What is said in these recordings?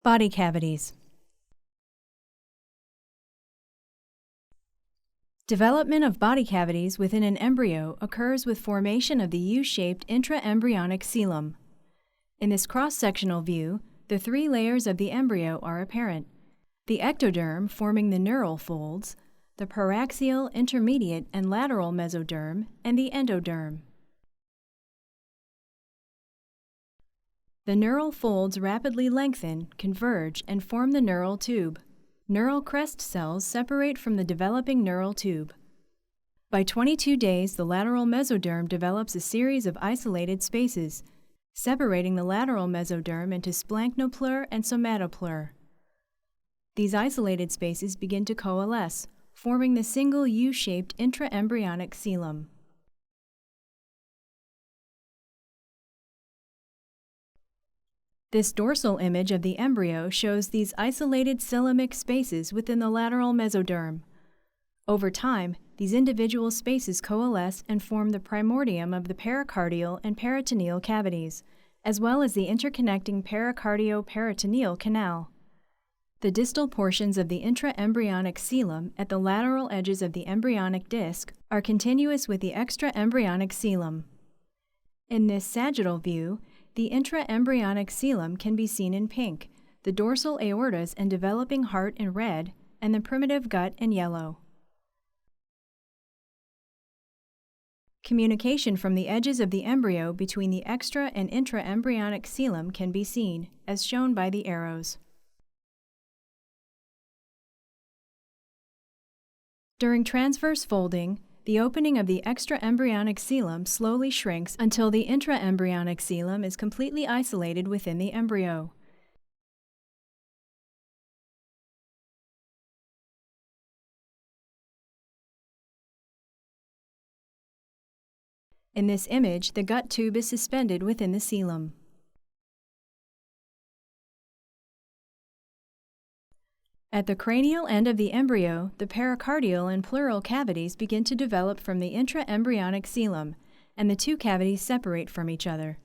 Body cavities. Development of body cavities within an embryo occurs with formation of the U-shaped intraembryonic coelom. In this cross-sectional view, the three layers of the embryo are apparent: the ectoderm forming the neural folds, the paraxial, intermediate, and lateral mesoderm, and the endoderm. The neural folds rapidly lengthen, converge, and form the neural tube. Neural crest cells separate from the developing neural tube. By 22 days, the lateral mesoderm develops a series of isolated spaces, separating the lateral mesoderm into splanchnopleur and somatopleur. These isolated spaces begin to coalesce, forming the single U-shaped intraembryonic coelom. This dorsal image of the embryo shows these isolated coelomic spaces within the lateral mesoderm. Over time, these individual spaces coalesce and form the primordium of the pericardial and peritoneal cavities, as well as the interconnecting pericardio-peritoneal canal. The distal portions of the intraembryonic coelom at the lateral edges of the embryonic disc are continuous with the extraembryonic coelom. In this sagittal view, the intraembryonic coelom can be seen in pink, the dorsal aortas and developing heart in red, and the primitive gut in yellow. Communication from the edges of the embryo between the extra and intraembryonic coelom can be seen, as shown by the arrows. During transverse folding, the opening of the extraembryonic coelom slowly shrinks until the intraembryonic coelom is completely isolated within the embryo. In this image, the gut tube is suspended within the coelom. At the cranial end of the embryo, the pericardial and pleural cavities begin to develop from the intraembryonic coelom, and the two cavities separate from each other.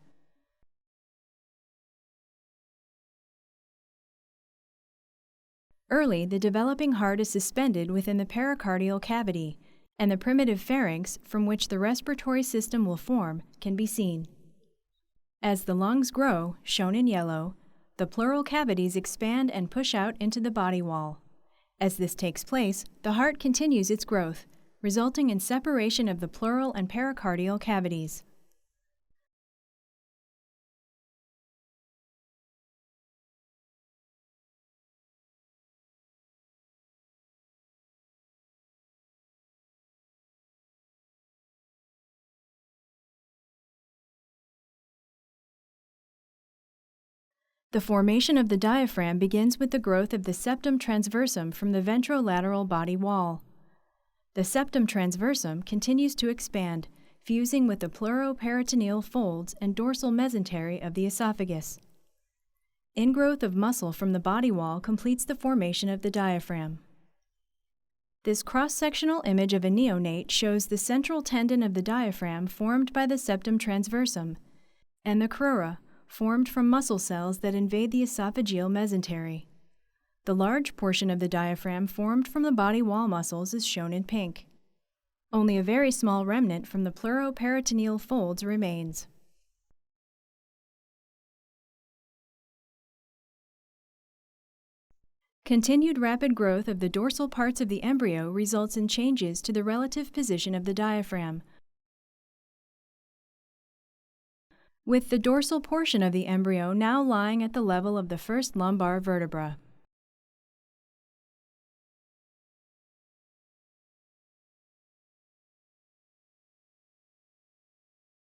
Early, the developing heart is suspended within the pericardial cavity, and the primitive pharynx, from which the respiratory system will form, can be seen. As the lungs grow, shown in yellow, the pleural cavities expand and push out into the body wall. As this takes place, the heart continues its growth, resulting in separation of the pleural and pericardial cavities. The formation of the diaphragm begins with the growth of the septum transversum from the ventrolateral body wall. The septum transversum continues to expand, fusing with the pleuroperitoneal folds and dorsal mesentery of the esophagus. Ingrowth of muscle from the body wall completes the formation of the diaphragm. This cross-sectional image of a neonate shows the central tendon of the diaphragm formed by the septum transversum, and the crura, formed from muscle cells that invade the esophageal mesentery. The large portion of the diaphragm formed from the body wall muscles is shown in pink. Only a very small remnant from the pleuroperitoneal folds remains. Continued rapid growth of the dorsal parts of the embryo results in changes to the relative position of the diaphragm, with the dorsal portion of the embryo now lying at the level of the first lumbar vertebra.